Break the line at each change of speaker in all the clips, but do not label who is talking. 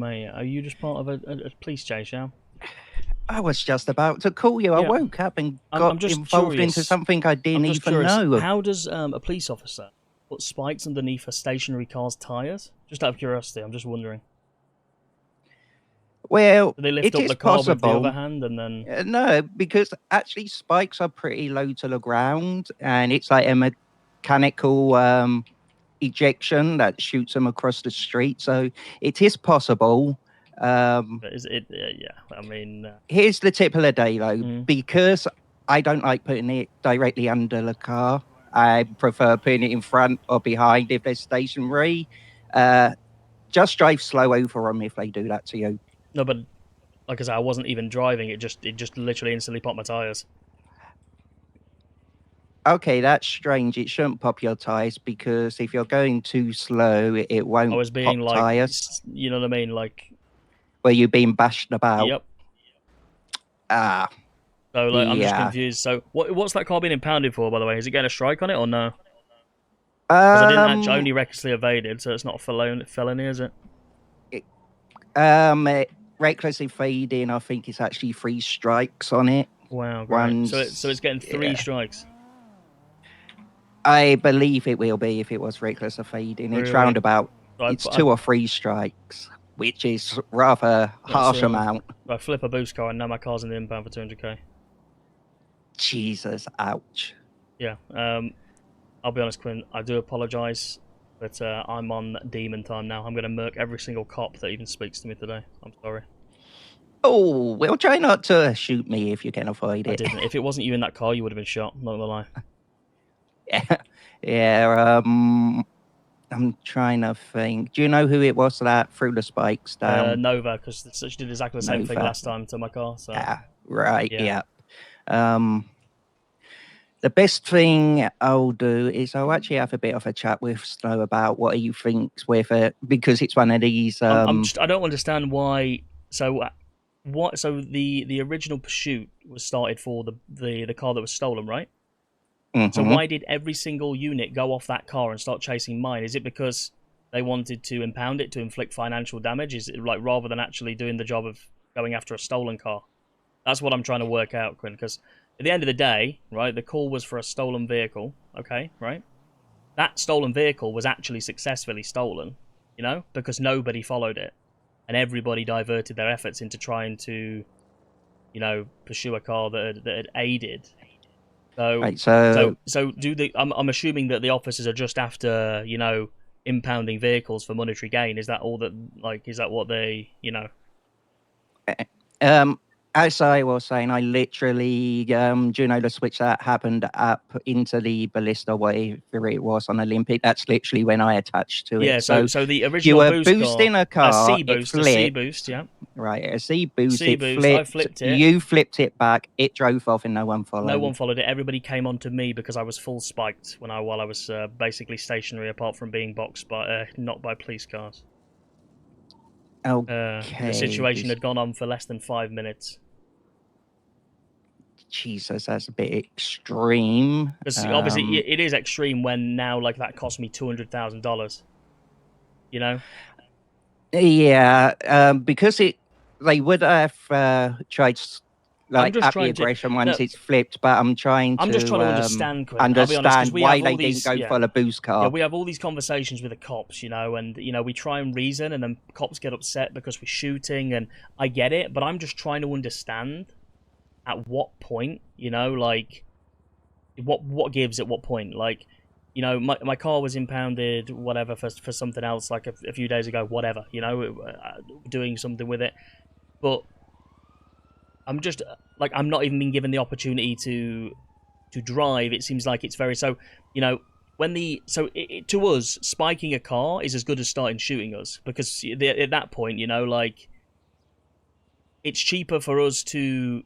mate. Are you just part of a police chase, yeah?
I was just about to call you. I
Yeah.
woke up and
I'm
got
just
involved into
curious.
something I didn't
I'm just
even
curious.
know.
How does a police officer put spikes underneath a stationary car's tires? Just out of curiosity, I'm just wondering.
Well,
Do they lift
it
up
is
the car with the other
possible.
hand and then?
No, because actually spikes are pretty low to the ground, and it's like a mechanical ejection that shoots them across the street. So it is possible.
Is it? Yeah. I mean.
Here's the tip of the day, though.
Mm.
Because I don't like putting it directly under the car, I prefer putting it in front or behind if they're stationary. Just drive slow over them if they do that to you.
No, but like I said, I wasn't even driving. It just literally instantly popped my tires.
Okay, that's strange. It shouldn't pop your tires because if you're going too slow, it
I
won't
was being
pop
like,
tires.
you know what I mean? Like,
Where you've been bashed about.
yep.
Ah,
So like, I'm just
yeah.
confused. So what's that car being impounded for, by the way? Is it getting a strike on it or no? Because I didn't actually
Um,
only recklessly evaded, so it's not a felony, is it?
it- um, uh, recklessly fading. I think it's actually 3 strikes on it.
Wow, great. So it's
One's
getting 3 strikes.
I believe it will be if it was reckless of fading. It's
Really?
roundabout.
So
It's 2 or 3 strikes, which is rather
that's
harsh amount.
I flip a boost car and now my car's in the impound for 200k.
Jesus, ouch.
Yeah. I'll be honest, Quinn. I do apologise, but I'm on demon time now. I'm going to murk every single cop that even speaks to me today. I'm sorry.
Oh, well, try not to shoot me if you can avoid
I
it.
didn't. If it wasn't you in that car, you would have been shot. Not gonna lie.
Yeah, I'm trying to think. Do you know who it was that threw the spikes down?
Nova, because she did exactly the same thing
Nova.
last time to my car. So
Ah, right,
yeah.
yeah. Um, the best thing I'll do is I'll actually have a bit of a chat with Snow about what he thinks with it because it's one of these.
I don't understand why. So what? So the original pursuit was started for the car that was stolen, right? So
Mhm.
why did every single unit go off that car and start chasing mine? Is it because they wanted to impound it to inflict financial damage? Is it like rather than actually doing the job of going after a stolen car? That's what I'm trying to work out, Quinn. Because at the end of the day, right, the call was for a stolen vehicle. Okay, right. That stolen vehicle was actually successfully stolen, you know, because nobody followed it, and everybody diverted their efforts into trying to, pursue a car that had aided. So,
Right, so
so do the? I'm assuming that the officers are just after, impounding vehicles for monetary gain. Is that all that? Like, is that what they?
um, as I was saying, I literally, do you know the switch that happened up into the ballista, whatever it was on Olympic? That's literally when I attached to
Yeah.
it.
So,
So
so the
you
original
were
boost car,
boosting a
a
car,
C
it
boost, a C
flipped,
boost. Yeah,
right? A C boost,
C
it
boost. I
flipped,
flipped it.
you flipped it back, it drove off, and no one
No one
followed.
followed it. Everybody came on to me because I was full spiked while I was basically stationary, apart from being boxed by not by police cars. The
Okay,
situation had gone on for less than 5 minutes.
Jesus, that's a bit extreme.
Because obviously it is extreme when now like that cost me $200,000. You know.
Yeah, because they would have tried
I'm
like
just
up the
trying to.
aggression
No,
once it's flipped, but I'm trying
I'm just trying
to
to understand, Quinn. I'll be honest, because
understand
we
why
have all
they didn't
these.
go
Yeah,
for the boost
yeah,
car.
we have all these conversations with the cops, and we try and reason, and then cops get upset because we're shooting, and I get it, but I'm just trying to understand at what point, like what gives at what point, like. My car was impounded, whatever, for something else, like a few days ago, whatever, doing something with it. But I'm just like I'm not even being given the opportunity to drive. It seems like it's very so. When to us spiking a car is as good as starting shooting us because at that point, like it's cheaper for us to.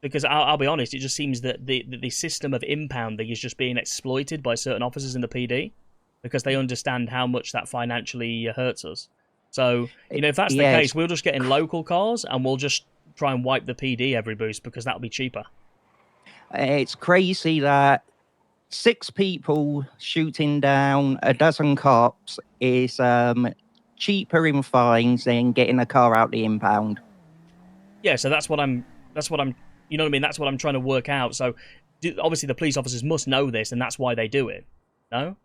Because I'll be honest, it just seems that the system of impounding is just being exploited by certain officers in the PD because they understand how much that financially hurts us. So, if that's the
Yeah,
case, we'll just get in local cars and we'll just try and wipe the PD every boost because that'll be cheaper.
it's crazy that 6 people shooting down a dozen cops is cheaper in fines than getting a car out the impound.
Yeah, so that's what I'm. You know what I mean? That's what I'm trying to work out. So, obviously, the police officers must know this, and that's why they do it. No.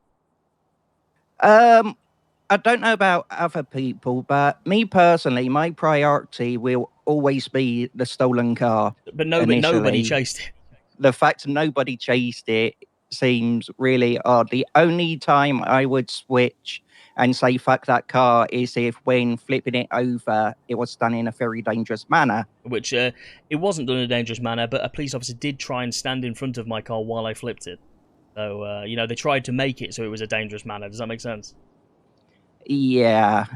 I don't know about other people, but me personally, my priority will always be the stolen car.
But nobody
Initially,
chased it.
the fact nobody chased it seems really odd. The only time I would switch and say fuck that car is if, when flipping it over, it was done in a very dangerous manner.
Which it wasn't done in a dangerous manner, but a police officer did try and stand in front of my car while I flipped it. So you know, they tried to make it so it was a dangerous manner. Does that make sense?
Yeah.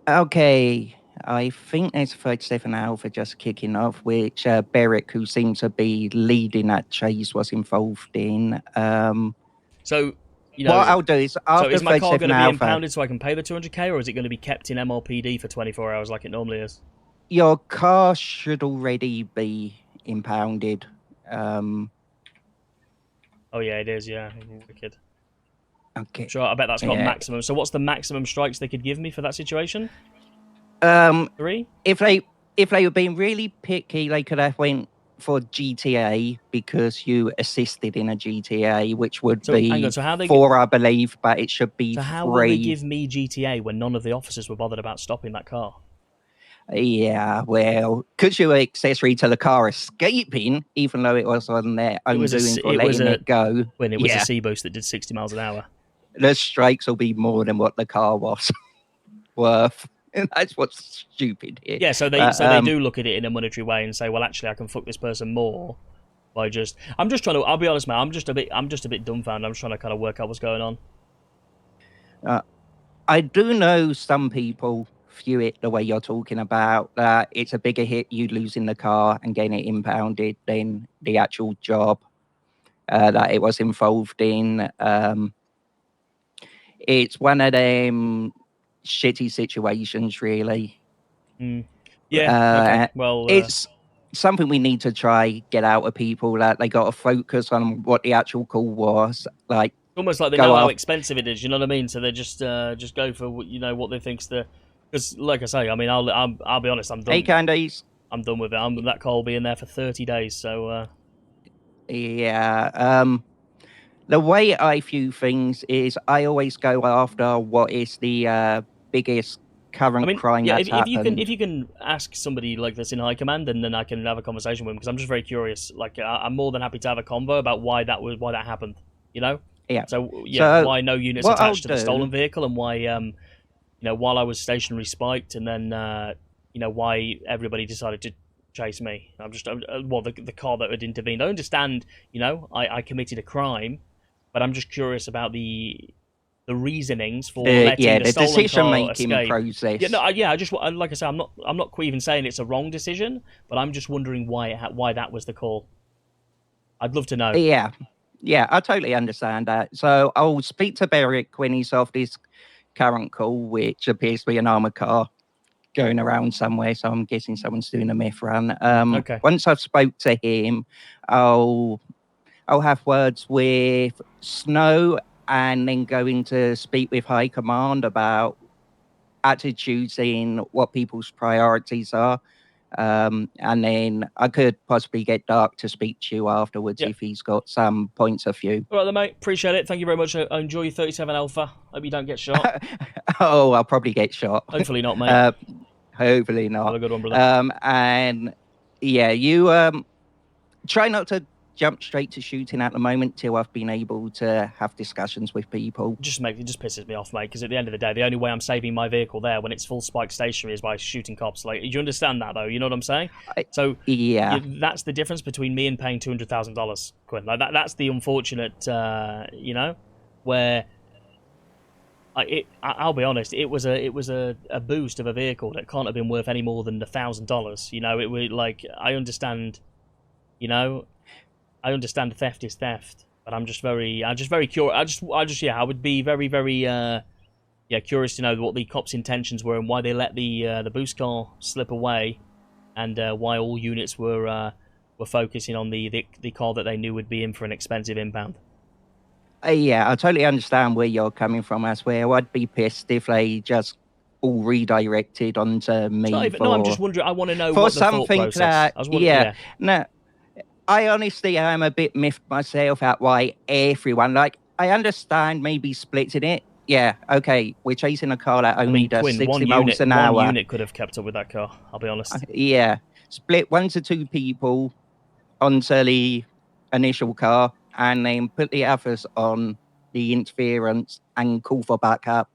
Okay. I think there's 37 Alpha just kicking off, which Beric, who seems to be leading that chase, was involved in.
So, you know,
what I'll do is, after
so is my car going to be
Alpha,
impounded so I can pay the 200k, or is it going to be kept in MLPD for 24 hours like it normally is?
your car should already be impounded.
Oh yeah, it is. Yeah, wicked.
Okay.
Sure, I bet that's got
Yeah.
maximum. So what's the maximum strikes they could give me for that situation? 3?
If they were being really picky, they could have went for GTA because you assisted in a GTA, which would be
hang on, so how they
4, I believe, but it should be
So
3.
how will they give me GTA when none of the officers were bothered about stopping that car?
Yeah, well, because you were accessory to the car escaping, even though it was on their own doing for letting it go.
When it was a C-boost that did 60 miles an hour.
The strikes will be more than what the car was worth. And that's what's stupid here.
Yeah, so they do look at it in a monetary way and say, well, actually, I can fuck this person more by just. I'm just trying to. I'll be honest, man. I'm just a bit dumbfounded. I'm just trying to kind of work out what's going on.
I do know some people view it the way you're talking about, that it's a bigger hit you losing the car and getting it impounded than the actual job that it was involved in. It's one of them shitty situations, really.
Yeah. Okay. Well,
it's something we need to try get out of people, that they got to focus on what the actual call was. Like,
almost like they know how expensive it is. You know what I mean? So they just go for what they think's the. Because, like I say, I mean, I'll be honest. I'm done.
Hey, Candice.
I'm done with it. That car will be in there for 30 days. So.
Yeah. The way I view things is, I always go after what is the biggest current crime that's happened.
If you can ask somebody like this in high command, and then I can have a conversation with them, because I'm just very curious. Like, I'm more than happy to have a convo about why that happened. You know.
Yeah.
So why no units attached to the stolen vehicle, and why while I was stationary spiked, and then why everybody decided to chase me. The car that had intervened. I understand, I committed a crime, but I'm just curious about the reasonings for letting the stolen
decision-making
car escape.
process.
I just, like I say, I'm not even saying it's a wrong decision, but I'm just wondering why that was the call. I'd love to know.
Yeah, I totally understand that. So I'll speak to Beric when he's off this current call, which appears to be an armored car going around somewhere. So I'm guessing someone's doing a meth run.
Okay.
Once I've spoke to him, I'll have words with Snow, and then going to speak with High Command about attitudes in what people's priorities are. And then I could possibly get Dark to speak to you afterwards if he's got some points of view.
All right, then, mate. Appreciate it. Thank you very much. I enjoy your 37 Alpha. Hope you don't get shot.
Oh, I'll probably get shot.
Hopefully not, mate.
Hopefully not.
Have a good one, brother.
And yeah, you try not to jump straight to shooting at the moment till I've been able to have discussions with people.
It just pisses me off, mate, because at the end of the day, the only way I'm saving my vehicle there when it's full spike stationary is by shooting cops. Like, do you understand that, though? You know what I'm saying? So
yeah,
that's the difference between me and paying $200,000, Quinn. Like that's the unfortunate, where I'll be honest, it was a boost of a vehicle that can't have been worth any more than $1,000. You know, it was like, I understand, I understand theft is theft, but I'm just very curious. I would be very, very, curious to know what the cops' intentions were and why they let the boost car slip away, and why all units were focusing on the car that they knew would be in for an expensive impound.
Yeah, I totally understand where you're coming from. As well, I'd be pissed if they just all redirected onto
It's not
me
even, no, I'm just wondering. I want to know
for
what the thought
something
process.
that.
I was wondering.
Yeah,
Yeah.
no, I honestly am a bit miffed myself at why everyone, like, I understand maybe splitting it. Yeah, okay, we're chasing a car that
I
only
mean,
does
Quinn,
60 miles an
one
hour.
unit could have kept up with that car. I'll be honest.
Yeah, split 1 to 2 people onto the initial car and then put the others on the interference and call for backup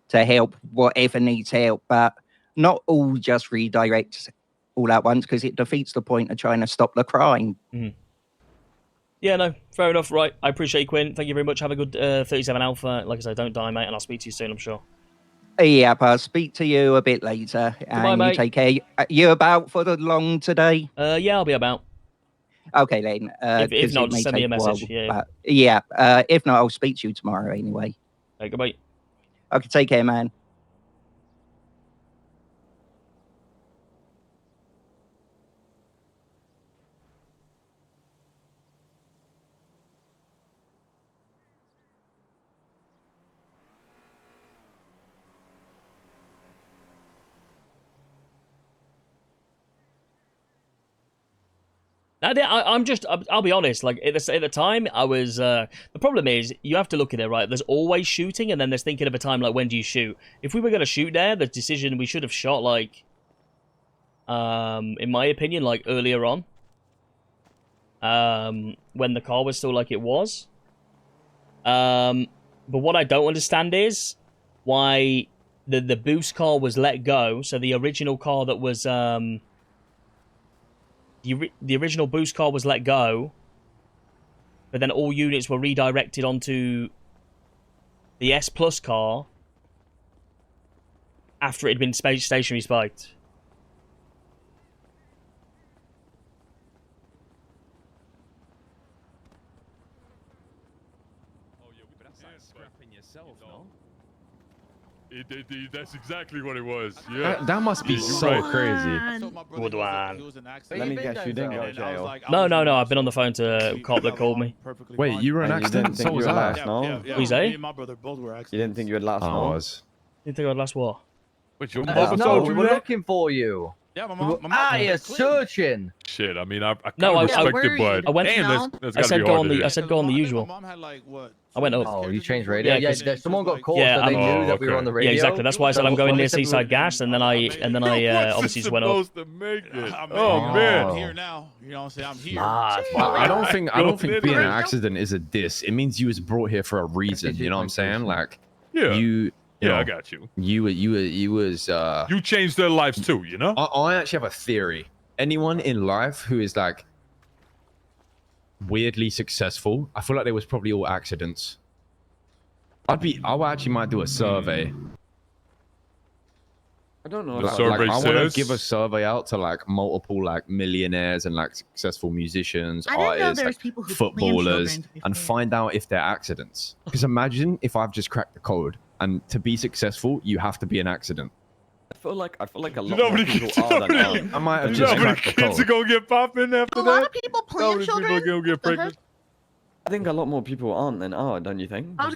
to help whatever needs help, but not all just redirect all at once because it defeats the point of trying to stop the crime.
Mm. Yeah, no, fair enough. Right, I appreciate you, Quinn. Thank you very much. Have a good 37 Alpha. Like I said, don't die, mate, and I'll speak to you soon, I'm sure.
Yeah, but I'll speak to you a bit later.
Goodbye,
And you
mate.
take care. You about for the long today?
Yeah, I'll be about.
Okay, then.
If not,
it
just
may
send me a
take
message.
while,
Yeah.
but yeah, if not, I'll speak to you tomorrow anyway.
Hey, goodbye.
Okay, take care, man.
I'll be honest. Like at the time, I was. The problem is, you have to look at it right. There's always shooting, and then there's thinking of a time like when do you shoot? If we were gonna shoot there, the decision we should have shot like, in my opinion, like earlier on. When the car was still like it was. But what I don't understand is why the boost car was let go. So the original car that was the original boost car was let go, but then all units were redirected onto the S Plus car after it had been stationary spiked.
That's exactly what it was. Yeah,
that must be so crazy.
Good one.
Let me guess, you didn't go to jail.
No. I've been on the phone to a cop that called me.
Wait, you were in an accident? So was I.
What you say?
My brother both were accidents.
You didn't think you would last
I
was.
Didn't think I'd last what?
Wait, your
No,
mother told
we
you
were
that?
looking for you.
Yeah, my mom.
You're searching.
Shit, I mean, I
No,
kind of respect it, but
I went.
damn, that's
I
gotta
said
be
go
hard
on
to
the.
do.
I said go on the usual.
My mom had like what?
I went up.
Oh, you changed radio?
Yeah,
Yeah, someone got called,
yeah,
so they knew that we were
okay.
on the radio.
Yeah, exactly. That's why I said I'm going near
Said we were-
Seaside Gas, and then I obviously just went up.
supposed to make it.
I'm
Oh man.
I'm here now. You know what I'm saying? I'm here.
Smart.
I don't think being an
Literally.
accident is a diss. It means you was brought here for a reason. You know what I'm saying? Like
Yeah.
you
Yeah,
know,
I got you.
you was
You changed their lives too, you know?
I actually have a theory. Anyone in life who is like weirdly successful, I feel like they was probably all accidents. I actually might do a survey.
I don't know.
The
if I-
survey
I want to
says-
give a survey out to like multiple like millionaires and like successful musicians,
I didn't know
artists,
there was
like,
people who
footballers,
planned children,
and
to be fair.
find out if they're accidents. Because imagine if I've just cracked the code, and to be successful, you have to be an accident.
I feel like a
You
lot
know
more
how many
people
kids,
are than
I might have
you know
just
how many
cracked the
kids are
code.
gonna get popping after
A lot
that?
of people
How
plan
many people
children.
are gonna get
What the heck?
pregnant?
I think a lot more people aren't than are, don't you think?
I was